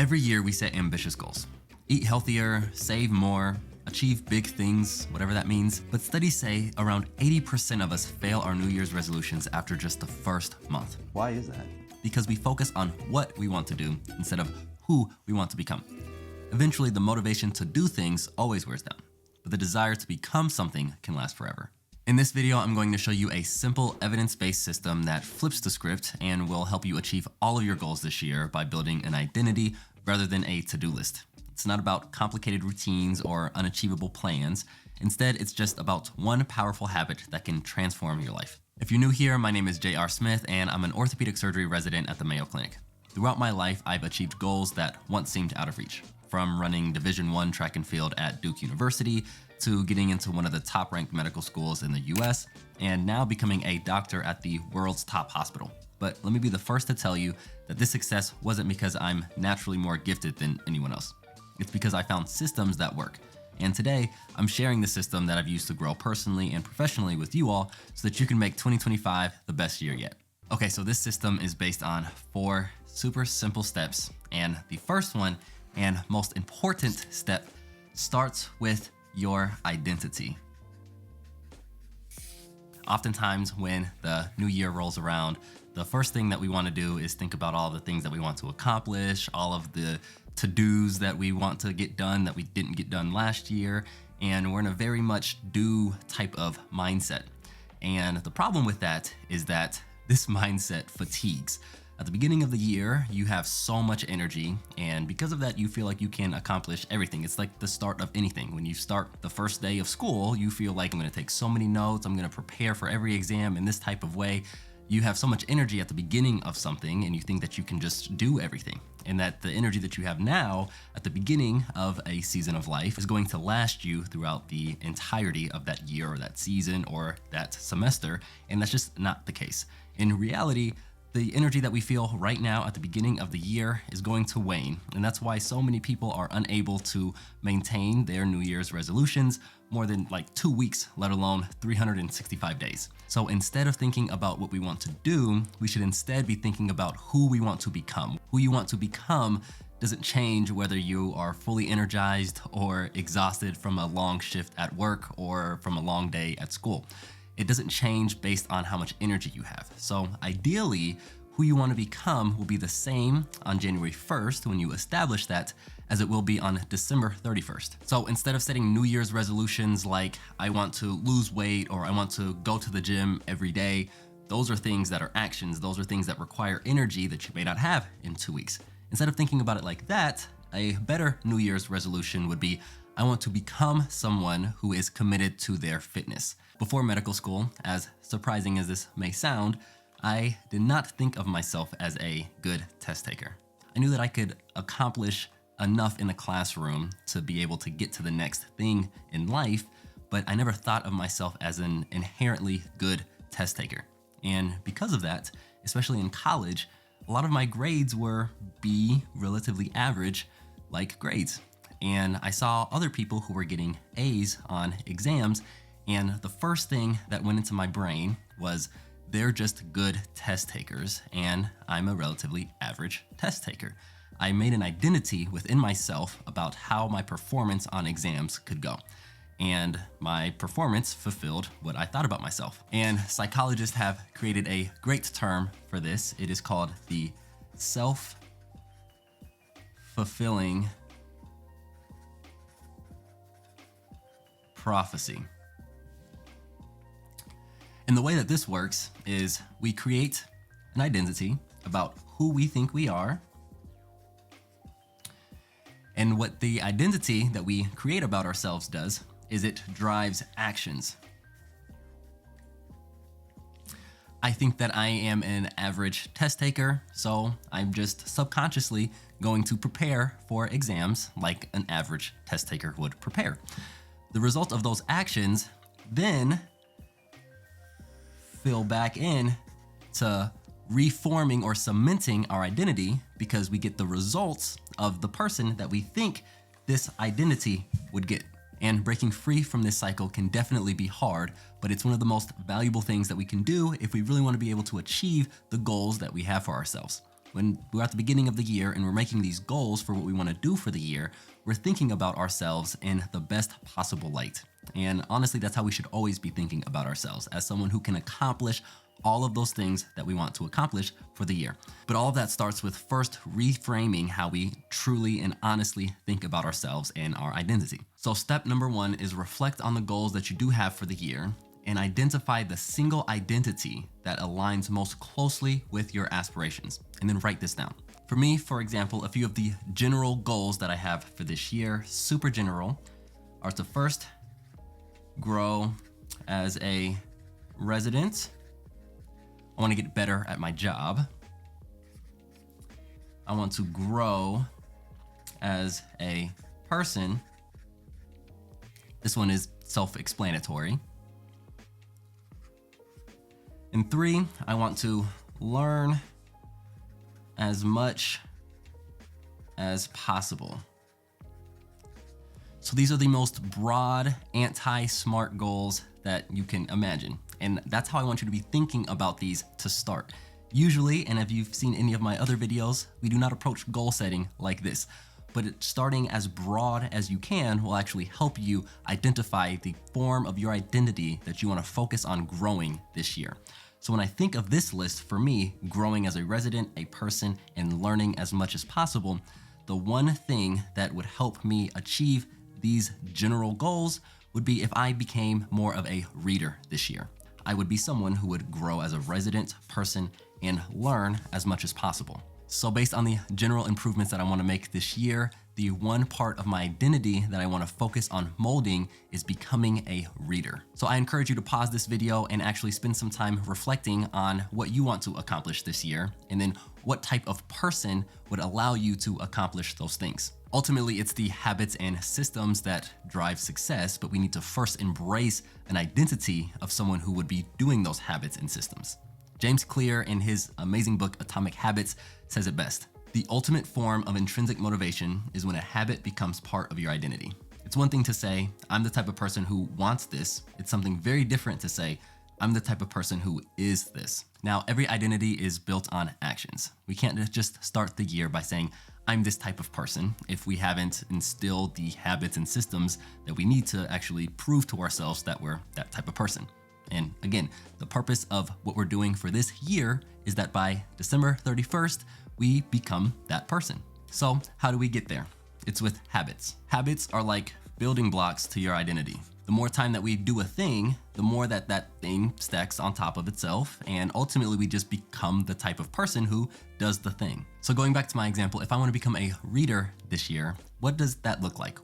Every year we set ambitious goals. Eat healthier, save more, achieve big things, whatever that means. But studies say around 80% of us fail our New Year's resolutions after just the first month. Why is that? Because we focus on what we want to do instead of who we want to become. Eventually, the motivation to do things always wears down, but the desire to become something can last forever. In this video, I'm going to show you a simple evidence-based system that flips the script and will help you achieve all of your goals this year by building an identity rather than a to-do list. It's not about complicated routines or unachievable plans. Instead, it's just about one powerful habit that can transform your life. If you're new here, my name is J.R. Smith, and I'm an orthopedic surgery resident at the Mayo Clinic. Throughout my life, I've achieved goals that once seemed out of reach, from running Division I track and field at Duke University to getting into one of the top-ranked medical schools in the US, and now becoming a doctor at the world's top hospital. But let me be the first to tell you that this success wasn't because I'm naturally more gifted than anyone else. It's because I found systems that work. And today, I'm sharing the system that I've used to grow personally and professionally with you all so that you can make 2025 the best year yet. Okay, so this system is based on 4 super simple steps. And the first one and most important step starts with your identity. Oftentimes when the new year rolls around, the first thing that we want to do is think about all the things that we want to accomplish, all of the to-dos that we want to get done that we didn't get done last year, and we're in a very much do type of mindset. And the problem with that is that this mindset fatigues. At the beginning of the year, you have so much energy, and because of that, you feel like you can accomplish everything. It's like the start of anything. When you start the first day of school, you feel like I'm gonna take so many notes, I'm gonna prepare for every exam in this type of way. You have so much energy at the beginning of something, and you think that you can just do everything. And that the energy that you have now at the beginning of a season of life is going to last you throughout the entirety of that year or that season or that semester, and that's just not the case. In reality, the energy that we feel right now at the beginning of the year is going to wane. And that's why so many people are unable to maintain their New Year's resolutions more than like 2 weeks, let alone 365 days. So instead of thinking about what we want to do, we should instead be thinking about who we want to become. Who you want to become doesn't change whether you are fully energized or exhausted from a long shift at work or from a long day at school. It doesn't change based on how much energy you have. So ideally, who you want to become will be the same on January 1st when you establish that as it will be on December 31st. So instead of setting New Year's resolutions like I want to lose weight or I want to go to the gym every day, those are things that are actions. Those are things that require energy that you may not have in 2 weeks. Instead of thinking about it like that, a better New Year's resolution would be I want to become someone who is committed to their fitness. Before medical school, as surprising as this may sound, I did not think of myself as a good test taker. I knew that I could accomplish enough in a classroom to be able to get to the next thing in life, but I never thought of myself as an inherently good test taker. And because of that, especially in college, a lot of my grades were B, relatively average, like grades. And I saw other people who were getting A's on exams, and the first thing that went into my brain was they're just good test takers, and I'm a relatively average test taker. I made an identity within myself about how my performance on exams could go. And my performance fulfilled what I thought about myself. And psychologists have created a great term for this. It is called the self-fulfilling prophecy. And the way that this works is we create an identity about who we think we are. And what the identity that we create about ourselves does is it drives actions. I think that I am an average test taker, so I'm just subconsciously going to prepare for exams like an average test taker would prepare. The result of those actions then fill back in to reforming or cementing our identity because we get the results of the person that we think this identity would get. And breaking free from this cycle can definitely be hard, but it's one of the most valuable things that we can do if we really want to be able to achieve the goals that we have for ourselves. When we're at the beginning of the year and we're making these goals for what we want to do for the year, we're thinking about ourselves in the best possible light. And honestly, that's how we should always be thinking about ourselves, as someone who can accomplish all of those things that we want to accomplish for the year. But all of that starts with first reframing how we truly and honestly think about ourselves and our identity. So step number 1 is reflect on the goals that you do have for the year and identify the single identity that aligns most closely with your aspirations, and then write this down. For me, for example, a few of the general goals that I have for this year, super general, are to first grow as a resident. I want to get better at my job. I want to grow as a person. This one is self-explanatory. And 3, I want to learn as much as possible. So these are the most broad, anti-SMART goals that you can imagine. And that's how I want you to be thinking about these to start. Usually, and if you've seen any of my other videos, we do not approach goal setting like this. But starting as broad as you can will actually help you identify the form of your identity that you want to focus on growing this year. So when I think of this list, for me, growing as a resident, a person, and learning as much as possible, the one thing that would help me achieve these general goals would be if I became more of a reader this year. I would be someone who would grow as a resident, person, and learn as much as possible. So based on the general improvements that I want to make this year, the one part of my identity that I want to focus on molding is becoming a reader. So I encourage you to pause this video and actually spend some time reflecting on what you want to accomplish this year, and then what type of person would allow you to accomplish those things. Ultimately, it's the habits and systems that drive success, but we need to first embrace an identity of someone who would be doing those habits and systems. James Clear, in his amazing book, Atomic Habits, says it best. The ultimate form of intrinsic motivation is when a habit becomes part of your identity. It's one thing to say, I'm the type of person who wants this. It's something very different to say, I'm the type of person who is this. Now, every identity is built on actions. We can't just start the year by saying, I'm this type of person, if we haven't instilled the habits and systems that we need to actually prove to ourselves that we're that type of person. And again, the purpose of what we're doing for this year is that by December 31st, we become that person. So how do we get there? It's with habits. Habits are like building blocks to your identity. The more time that we do a thing, the more that that thing stacks on top of itself, and ultimately we just become the type of person who does the thing. So going back to my example, if I want to become a reader this year, what does that look like?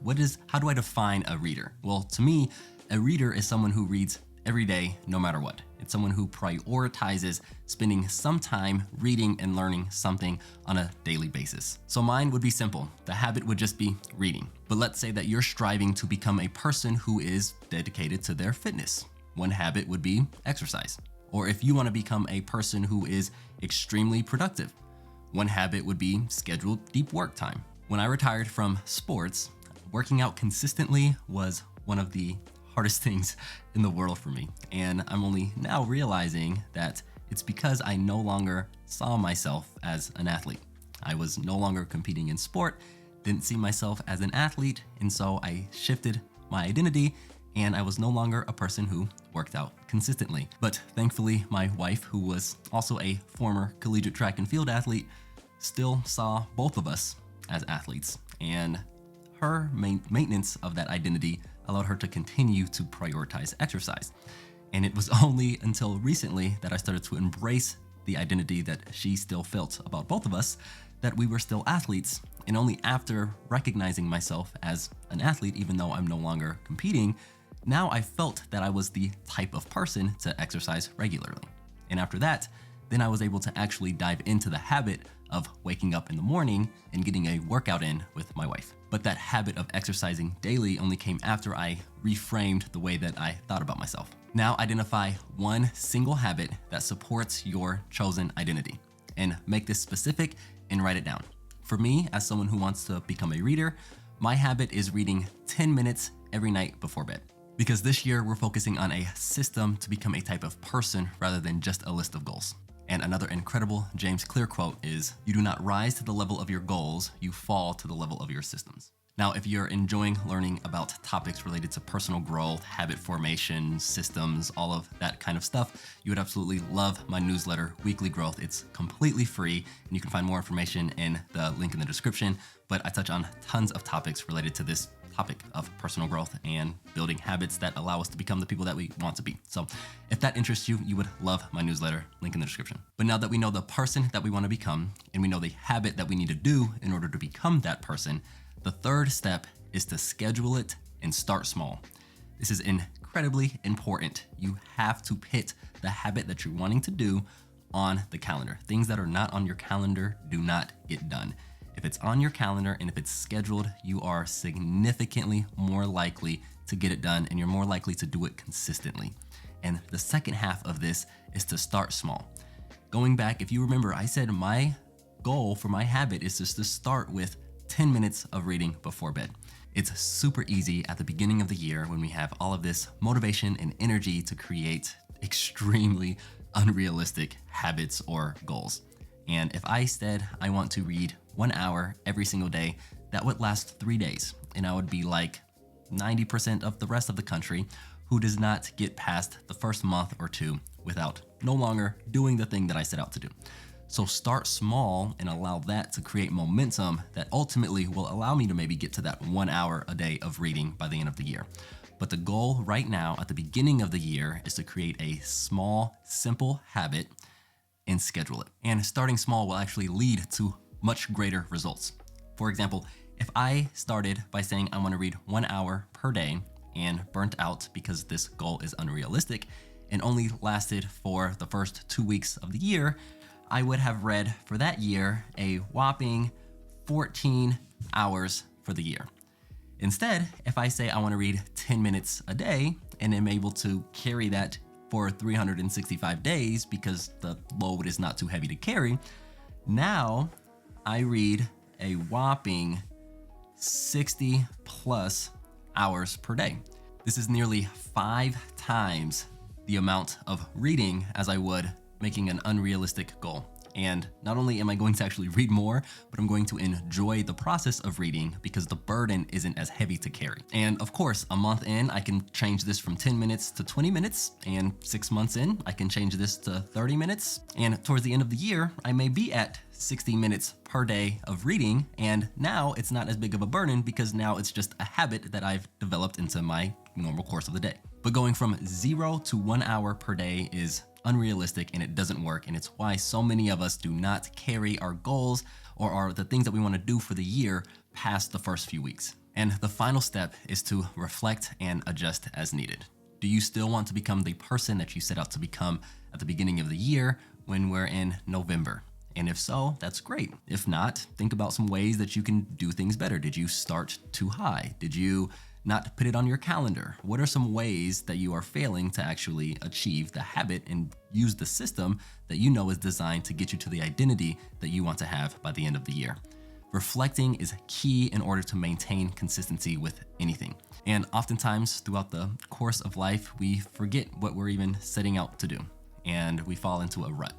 How do I define a reader? Well, to me, a reader is someone who reads every day, no matter what. It's someone who prioritizes spending some time reading and learning something on a daily basis. So mine would be simple. The habit would just be reading. But let's say that you're striving to become a person who is dedicated to their fitness. One habit would be exercise. Or if you want to become a person who is extremely productive, one habit would be scheduled deep work time. When I retired from sports, working out consistently was one of the hardest things in the world for me. And I'm only now realizing that it's because I no longer saw myself as an athlete. I was no longer competing in sport, didn't see myself as an athlete, and so I shifted my identity and I was no longer a person who worked out consistently. But thankfully, my wife, who was also a former collegiate track and field athlete, still saw both of us as athletes, and her maintenance of that identity allowed her to continue to prioritize exercise. And it was only until recently that I started to embrace the identity that she still felt about both of us, that we were still athletes. And only after recognizing myself as an athlete, even though I'm no longer competing, now I felt that I was the type of person to exercise regularly. And after that, then I was able to actually dive into the habit of waking up in the morning and getting a workout in with my wife. But that habit of exercising daily only came after I reframed the way that I thought about myself. Now identify one single habit that supports your chosen identity, and make this specific and write it down. For me, as someone who wants to become a reader, my habit is reading 10 minutes every night before bed. Because this year we're focusing on a system to become a type of person rather than just a list of goals. And another incredible James Clear quote is, "You do not rise to the level of your goals, you fall to the level of your systems." Now, if you're enjoying learning about topics related to personal growth, habit formation, systems, all of that kind of stuff, you would absolutely love my newsletter, Weekly Growth. It's completely free, and you can find more information in the link in the description. But I touch on tons of topics related to this topic of personal growth and building habits that allow us to become the people that we want to be. So if that interests you, you would love my newsletter, link in the description. But now that we know the person that we want to become, and we know the habit that we need to do in order to become that person, the third step is to schedule it and start small. This is incredibly important. You have to put the habit that you're wanting to do on the calendar. Things that are not on your calendar do not get done. If it's on your calendar and if it's scheduled, you are significantly more likely to get it done, and you're more likely to do it consistently. And the second half of this is to start small. Going back, if you remember, I said my goal for my habit is just to start with 10 minutes of reading before bed. It's super easy at the beginning of the year when we have all of this motivation and energy to create extremely unrealistic habits or goals. And if I said I want to read 1 hour every single day, that would last 3 days. And I would be like 90% of the rest of the country who does not get past the first month or two without no longer doing the thing that I set out to do. So start small and allow that to create momentum that ultimately will allow me to maybe get to that 1 hour a day of reading by the end of the year. But the goal right now at the beginning of the year is to create a small, simple habit and schedule it. And starting small will actually lead to much greater results. For example, if I started by saying I want to read 1 hour per day and burnt out because this goal is unrealistic and only lasted for the first 2 weeks of the year, I would have read for that year a whopping 14 hours for the year. Instead, if I say I want to read 10 minutes a day and am able to carry that for 365 days because the load is not too heavy to carry, now I read a whopping 60 plus hours per day. This is nearly 5 times the amount of reading as I would making an unrealistic goal. And not only am I going to actually read more, but I'm going to enjoy the process of reading because the burden isn't as heavy to carry. And of course, a month in, I can change this from 10 minutes to 20 minutes. And 6 months in, I can change this to 30 minutes. And towards the end of the year, I may be at 60 minutes per day of reading. And now it's not as big of a burden because now it's just a habit that I've developed into my normal course of the day. But going from 0 to 1 hour per day is unrealistic and it doesn't work, and it's why so many of us do not carry our goals or the things that we want to do for the year past the first few weeks. And the final step is to reflect and adjust as needed. Do you still want to become the person that you set out to become at the beginning of the year when we're in November? And if so, that's great. If not, think about some ways that you can do things better. Did you start too high? Did you not put it on your calendar? What are some ways that you are failing to actually achieve the habit and use the system that you know is designed to get you to the identity that you want to have by the end of the year? Reflecting is key in order to maintain consistency with anything. And oftentimes throughout the course of life, we forget what we're even setting out to do, and we fall into a rut.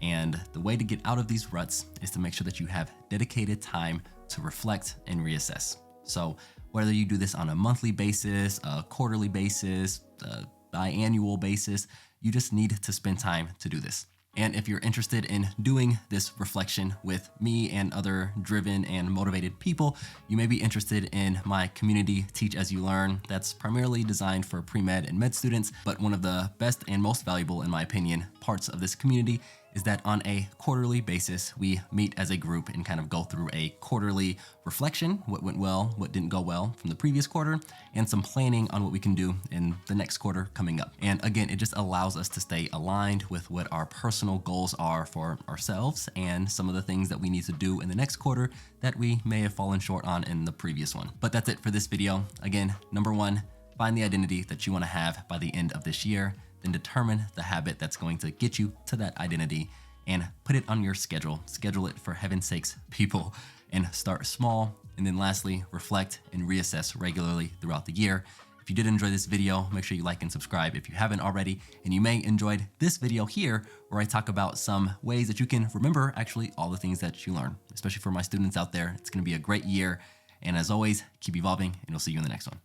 And the way to get out of these ruts is to make sure that you have dedicated time to reflect and reassess. So whether you do this on a monthly basis, a quarterly basis, a biannual basis, you just need to spend time to do this. And if you're interested in doing this reflection with me and other driven and motivated people, you may be interested in my community, Teach As You Learn. That's primarily designed for pre-med and med students, but one of the best and most valuable, in my opinion, parts of this community is that on a quarterly basis, we meet as a group and kind of go through a quarterly reflection, what went well, what didn't go well from the previous quarter, and some planning on what we can do in the next quarter coming up. And again, it just allows us to stay aligned with what our personal goals are for ourselves and some of the things that we need to do in the next quarter that we may have fallen short on in the previous one. But that's it for this video. Again, number one, find the identity that you want to have by the end of this year. Then determine the habit that's going to get you to that identity and put it on your schedule. Schedule it, for heaven's sakes, people, and start small. And then lastly, reflect and reassess regularly throughout the year. If you did enjoy this video, make sure you like and subscribe if you haven't already. And you may enjoyed this video here where I talk about some ways that you can remember actually all the things that you learn, especially for my students out there. It's going to be a great year. And as always, keep evolving, and we'll see you in the next one.